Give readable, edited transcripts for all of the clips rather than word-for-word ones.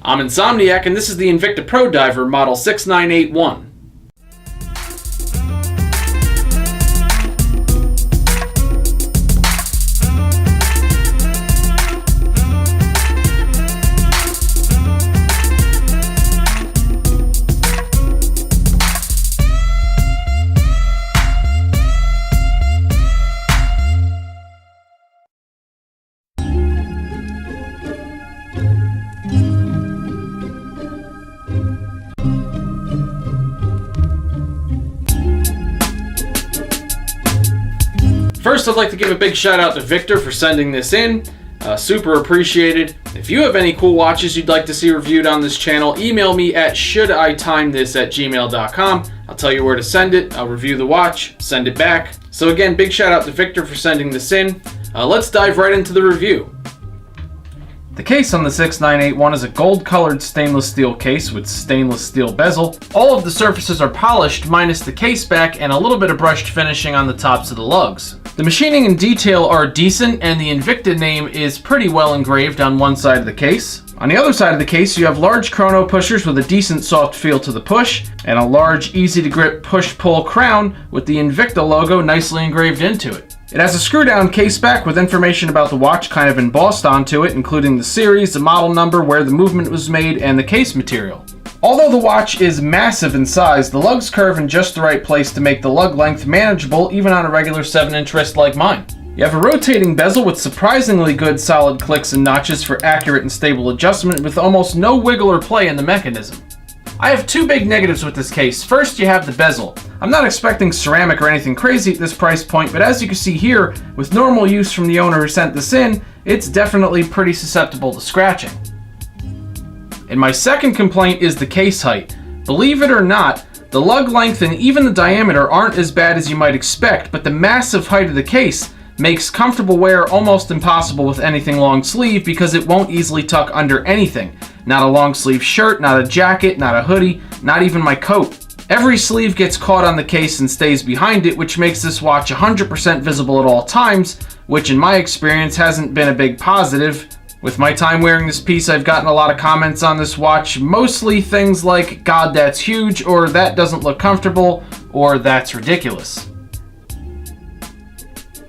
I'm Insomniac, and this is the Invicta Pro Diver Model 6981. First, I'd like to give a big shout out to Victor for sending this in. Super appreciated. If you have any cool watches you'd like to see reviewed on this channel, email me at shoulditimethis@gmail.com. I'll tell you where to send it. I'll review the watch, send it back. So again, big shout out to Victor for sending this in. Let's dive right into the review. The case on the 6981 is a gold-colored stainless steel case with stainless steel bezel. All of the surfaces are polished, minus the case back and a little bit of brushed finishing on the tops of the lugs. The machining and detail are decent, and the Invicta name is pretty well engraved on one side of the case. On the other side of the case, you have large chrono pushers with a decent soft feel to the push, and a large, easy-to-grip push-pull crown with the Invicta logo nicely engraved into it. It has a screw-down case back with information about the watch kind of embossed onto it, including the series, the model number, where the movement was made, and the case material. Although the watch is massive in size, the lugs curve in just the right place to make the lug length manageable even on a regular 7-inch wrist like mine. You have a rotating bezel with surprisingly good solid clicks and notches for accurate and stable adjustment with almost no wiggle or play in the mechanism. I have two big negatives with this case. First, you have the bezel. I'm not expecting ceramic or anything crazy at this price point, but as you can see here, with normal use from the owner who sent this in, it's definitely pretty susceptible to scratching. And my second complaint is the case height. Believe it or not, the lug length and even the diameter aren't as bad as you might expect, but the massive height of the case makes comfortable wear almost impossible with anything long sleeve because it won't easily tuck under anything. Not a long sleeve shirt, not a jacket, not a hoodie, not even my coat. Every sleeve gets caught on the case and stays behind it, which makes this watch 100% visible at all times, which in my experience hasn't been a big positive. With my time wearing this piece, I've gotten a lot of comments on this watch, mostly things like, "God, that's huge," or "That doesn't look comfortable," or "That's ridiculous."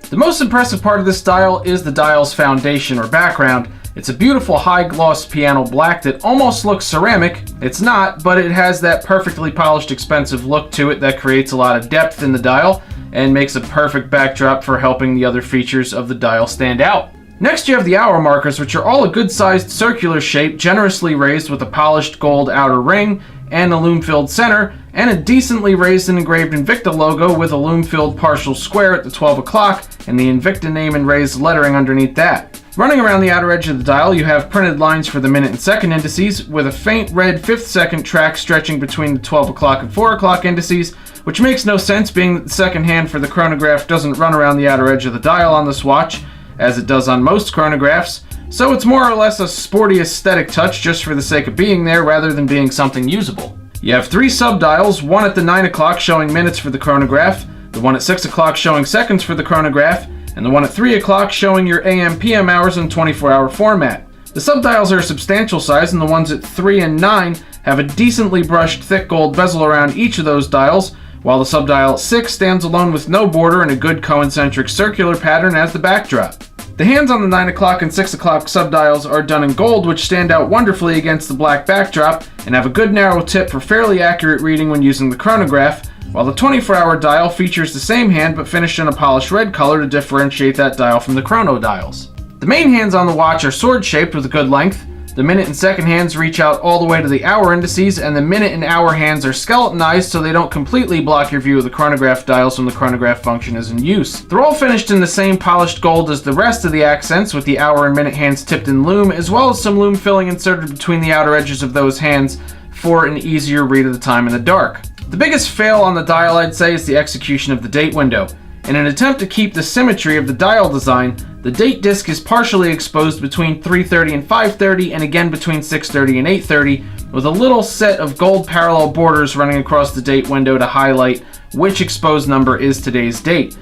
The most impressive part of this dial is the dial's foundation or background. It's a beautiful high-gloss piano black that almost looks ceramic. It's not, but it has that perfectly polished, expensive look to it that creates a lot of depth in the dial and makes a perfect backdrop for helping the other features of the dial stand out. Next, you have the hour markers, which are all a good-sized circular shape, generously raised with a polished gold outer ring and a loom-filled center, and a decently raised and engraved Invicta logo with a loom-filled partial square at the 12 o'clock and the Invicta name and raised lettering underneath that. Running around the outer edge of the dial, you have printed lines for the minute and second indices, with a faint red 5th second track stretching between the 12 o'clock and 4 o'clock indices, which makes no sense being that the second hand for the chronograph doesn't run around the outer edge of the dial on this watch, as it does on most chronographs, so it's more or less a sporty aesthetic touch just for the sake of being there rather than being something usable. You have 3 sub-dials, one at the 9 o'clock showing minutes for the chronograph, the one at 6 o'clock showing seconds for the chronograph, and the one at 3 o'clock showing your AM/PM hours in 24-hour format. The sub-dials are a substantial size, and the ones at 3 and 9 have a decently brushed thick gold bezel around each of those dials, while the sub-dial at 6 stands alone with no border and a good concentric circular pattern as the backdrop. The hands on the 9 o'clock and 6 o'clock sub-dials are done in gold, which stand out wonderfully against the black backdrop and have a good narrow tip for fairly accurate reading when using the chronograph, while the 24-hour dial features the same hand but finished in a polished red color to differentiate that dial from the chrono dials. The main hands on the watch are sword-shaped with a good length. The minute and second hands reach out all the way to the hour indices, and the minute and hour hands are skeletonized so they don't completely block your view of the chronograph dials when the chronograph function is in use. They're all finished in the same polished gold as the rest of the accents, with the hour and minute hands tipped in loom, as well as some loom filling inserted between the outer edges of those hands for an easier read of the time in the dark. The biggest fail on the dial, I'd say, is the execution of the date window. In an attempt to keep the symmetry of the dial design, the date disc is partially exposed between 3:30 and 5:30 and again between 6:30 and 8:30, with a little set of gold parallel borders running across the date window to highlight which exposed number is today's date.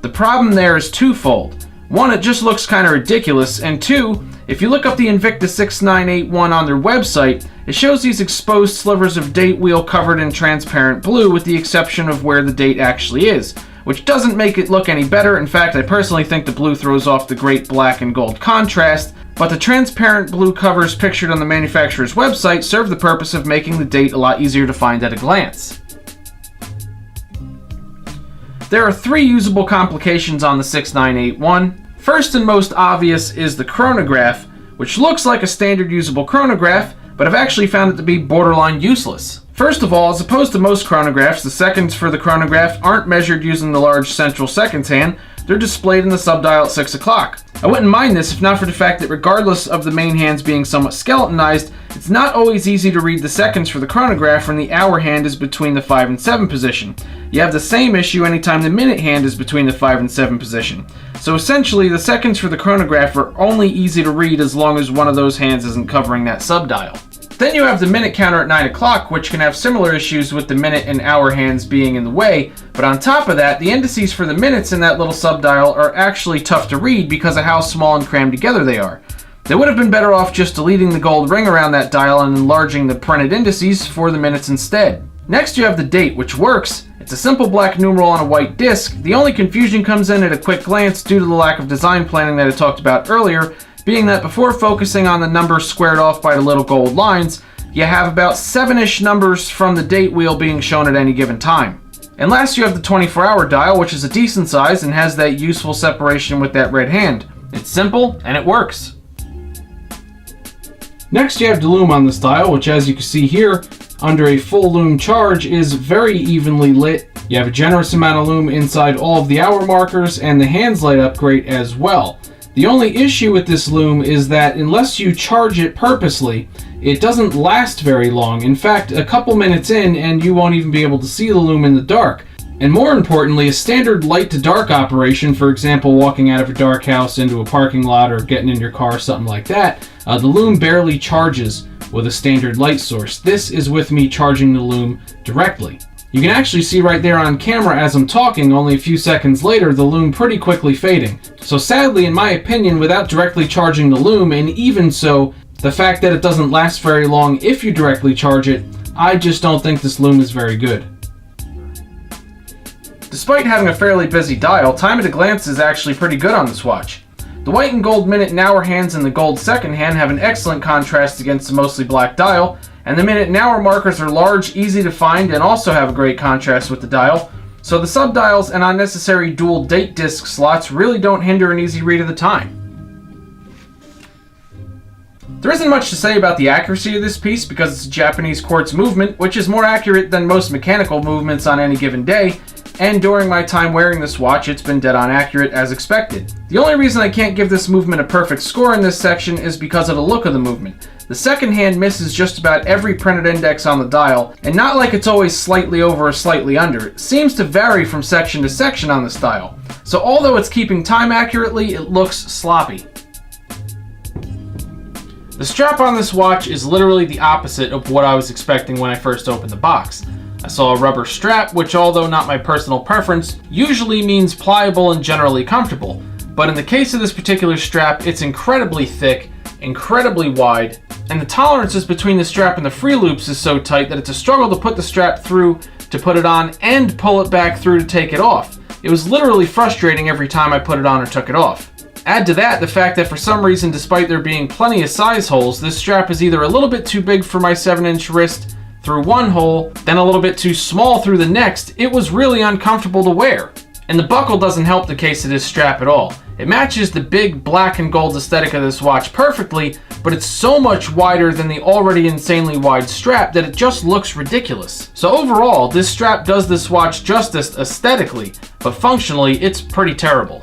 The problem there is twofold. One, it just looks kind of ridiculous, and two, If you look up the Invicta 6981 on their website, it shows these exposed slivers of date wheel covered in transparent blue with the exception of where the date actually is, which doesn't make it look any better. In fact, I personally think the blue throws off the great black and gold contrast, but the transparent blue covers pictured on the manufacturer's website serve the purpose of making the date a lot easier to find at a glance. There are 3 usable complications on the 6981. First and most obvious is the chronograph, which looks like a standard usable chronograph, but I've actually found it to be borderline useless. First of all, as opposed to most chronographs, the seconds for the chronograph aren't measured using the large central seconds hand, they're displayed in the subdial at 6 o'clock. I wouldn't mind this if not for the fact that regardless of the main hands being somewhat skeletonized, it's not always easy to read the seconds for the chronograph when the hour hand is between the 5 and 7 position. You have the same issue anytime the minute hand is between the 5 and 7 position. So essentially, the seconds for the chronograph are only easy to read as long as one of those hands isn't covering that subdial. Then you have the minute counter at 9 o'clock, which can have similar issues with the minute and hour hands being in the way, but on top of that, the indices for the minutes in that little subdial are actually tough to read because of how small and crammed together they are. They would have been better off just deleting the gold ring around that dial and enlarging the printed indices for the minutes instead. Next you have the date, which works. It's a simple black numeral on a white disc. The only confusion comes in at a quick glance due to the lack of design planning that I talked about earlier, being that before focusing on the numbers squared off by the little gold lines, you have about 7-ish numbers from the date wheel being shown at any given time. And last you have the 24-hour dial, which is a decent size and has that useful separation with that red hand. It's simple and it works. Next you have the Loom on this dial, which as you can see here, under a full Loom charge is very evenly lit. You have a generous amount of Loom inside all of the hour markers and the hands light up great as well. The only issue with this Loom is that unless you charge it purposely, it doesn't last very long. In fact, a couple minutes in and you won't even be able to see the Loom in the dark. And more importantly, a standard light to dark operation, for example walking out of a dark house into a parking lot or getting in your car, something like that, the Loom barely charges with a standard light source. This is with me charging the Loom directly. You can actually see right there on camera as I'm talking, only a few seconds later, the Loom pretty quickly fading. So sadly, in my opinion, without directly charging the Loom, and even so, the fact that it doesn't last very long if you directly charge it, I just don't think this Loom is very good. Despite having a fairly busy dial, time at a glance is actually pretty good on this watch. The white and gold minute and hour hands and the gold second hand have an excellent contrast against the mostly black dial, and the minute and hour markers are large, easy to find, and also have a great contrast with the dial, so the subdials and unnecessary dual date disc slots really don't hinder an easy read of the time. There isn't much to say about the accuracy of this piece because it's a Japanese quartz movement, which is more accurate than most mechanical movements on any given day, and during my time wearing this watch, it's been dead on accurate as expected. The only reason I can't give this movement a perfect score in this section is because of the look of the movement. The second hand misses just about every printed index on the dial, and not like it's always slightly over or slightly under. It seems to vary from section to section on this dial. So although it's keeping time accurately, it looks sloppy. The strap on this watch is literally the opposite of what I was expecting when I first opened the box. I saw a rubber strap, which although not my personal preference, usually means pliable and generally comfortable. But in the case of this particular strap, it's incredibly thick, incredibly wide, and the tolerances between the strap and the free loops is so tight that it's a struggle to put the strap through to put it on and pull it back through to take it off. It was literally frustrating every time I put it on or took it off. Add to that the fact that for some reason, despite there being plenty of size holes, this strap is either a little bit too big for my 7-inch wrist through one hole, then a little bit too small through the next. It was really uncomfortable to wear. And the buckle doesn't help the case of this strap at all. It matches the big black and gold aesthetic of this watch perfectly, but it's so much wider than the already insanely wide strap that it just looks ridiculous. So overall, this strap does this watch justice aesthetically, but functionally, it's pretty terrible.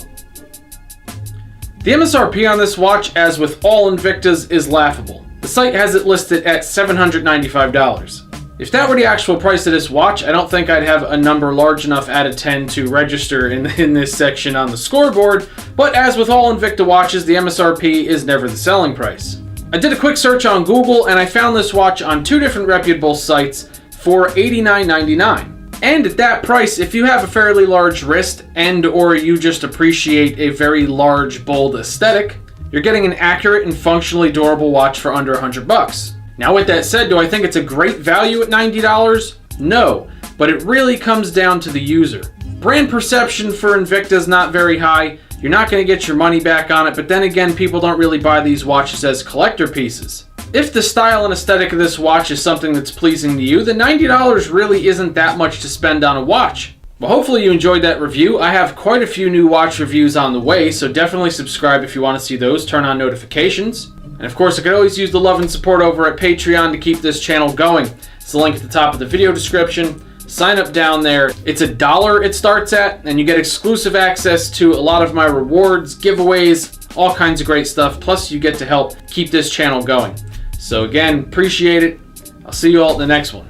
The MSRP on this watch, as with all Invictas, is laughable. The site has it listed at $795. If that were the actual price of this watch, I don't think I'd have a number large enough out of 10 to register in this section on the scoreboard, but as with all Invicta watches, the MSRP is never the selling price. I did a quick search on Google and I found this watch on 2 different reputable sites for $89.99. And at that price, if you have a fairly large wrist and or you just appreciate a very large, bold aesthetic, you're getting an accurate and functionally durable watch for under $100. Now with that said, do I think it's a great value at $90? No, but it really comes down to the user. Brand perception for Invicta is not very high. You're not going to get your money back on it, but then again, people don't really buy these watches as collector pieces. If the style and aesthetic of this watch is something that's pleasing to you, then $90 really isn't that much to spend on a watch. Well, hopefully you enjoyed that review. I have quite a few new watch reviews on the way, so definitely subscribe if you want to see those. Turn on notifications. And of course, I could always use the love and support over at Patreon to keep this channel going. It's the link at the top of the video description. Sign up down there. It's $1 it starts at, and you get exclusive access to a lot of my rewards, giveaways, all kinds of great stuff. Plus, you get to help keep this channel going. So again, appreciate it. I'll see you all at the next one.